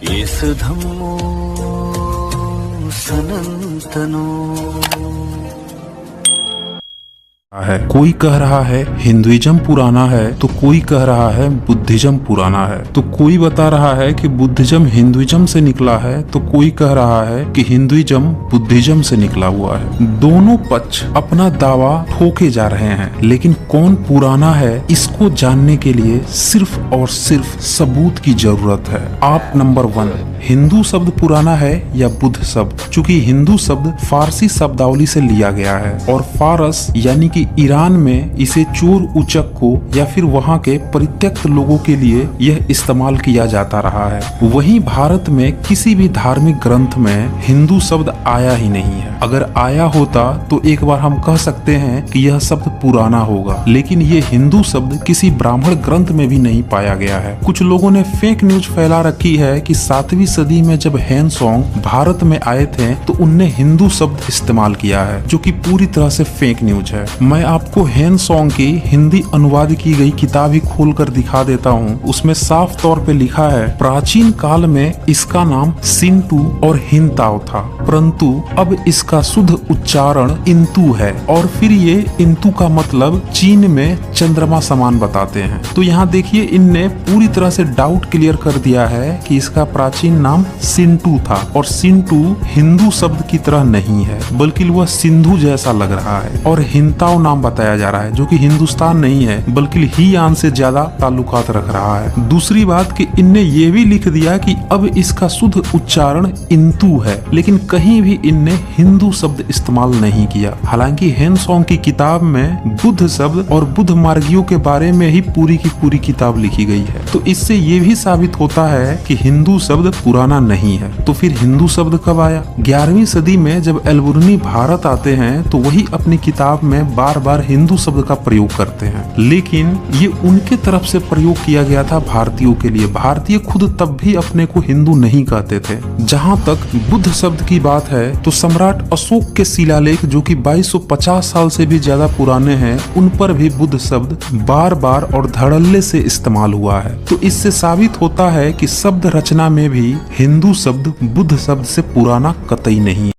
येसुधम्मो सनातनो। है कोई कह रहा है हिंदुइज्म पुराना है तो कोई कह रहा है बुद्धिज्म पुराना है, तो कोई बता रहा है कि बुद्धिज्म हिंदुइज्म से निकला है तो कोई कह रहा है कि हिंदुइज्म बुद्धिज्म से निकला हुआ है। दोनों पक्ष अपना दावा ठोके जा रहे हैं, लेकिन कौन पुराना है इसको जानने के लिए सिर्फ और सिर्फ सबूत की जरूरत है। आप नंबर 1, हिंदू शब्द पुराना है या बुद्ध शब्द? चूंकि हिंदू शब्द फारसी शब्दावली से लिया गया है और फारस यानी कि ईरान में इसे चोर उचक को या फिर वहाँ के परित्यक्त लोगों के लिए यह इस्तेमाल किया जाता रहा है। वहीं भारत में किसी भी धार्मिक ग्रंथ में हिंदू शब्द आया ही नहीं है। अगर आया होता तो एक बार हम कह सकते हैं कि यह शब्द पुराना होगा, लेकिन ये हिंदू शब्द किसी ब्राह्मण ग्रंथ में भी नहीं पाया गया है। कुछ लोगों ने फेक न्यूज फैला रखी है कि 7वीं सदी में जब हैनसोंग भारत में आए थे तो उनने हिंदू शब्द इस्तेमाल किया है, जो कि पूरी तरह से फेक न्यूज है। मैं आपको हैनसोंग की हिंदी अनुवाद की गई किताब ही खोल कर दिखा देता हूँ। उसमें साफ तौर पे लिखा है, प्राचीन काल में इसका नाम सिंटू और हिंताओ था, परंतु अब इसका शुद्ध उच्चारण इंतु है, और फिर ये इंतु का मतलब चीन में चंद्रमा समान बताते हैं। तो यहाँ देखिए, इनने पूरी तरह से डाउट क्लियर कर दिया है कि इसका प्राचीन नाम सिंटू था, और सिंटू हिंदू शब्द की तरह नहीं है, बल्कि वह सिंधु जैसा लग रहा है। और हिंताओ नाम बताया जा रहा है, जो कि हिंदुस्तान नहीं है बल्कि हीयान से ज्यादा ताल्लुकात रख रहा है। दूसरी बात कि इनने ये भी लिख दिया कि अब इसका शुद्ध उच्चारण इंतु है, लेकिन कहीं भी इनने हिंदू शब्द इस्तेमाल नहीं किया। हालांकि हैनसोंग की किताब में बुद्ध शब्द और बुद्ध मार्गियों के बारे में ही पूरी की पूरी किताब लिखी गई है। तो इससे ये भी साबित होता है कि हिंदू शब्द पुराना नहीं है। तो फिर हिंदू शब्द कब आया? 11वीं सदी में जब एल्बुर्नी भारत आते हैं तो वही अपनी किताब में बार बार हिंदू शब्द का प्रयोग करते हैं, लेकिन ये उनके तरफ से प्रयोग किया गया था भारतीयों के लिए। भारतीय खुद तब भी अपने को हिंदू नहीं कहते थे। जहाँ तक बुद्ध शब्द की बात है तो सम्राट अशोक के शिलालेख, जो कि 2250 साल से भी ज्यादा पुराने हैं, उन पर भी बुद्ध शब्द बार बार और धड़ल्ले से इस्तेमाल हुआ है। तो इससे साबित होता है कि शब्द रचना में भी हिंदू शब्द बुद्ध शब्द से पुराना कतई नहीं।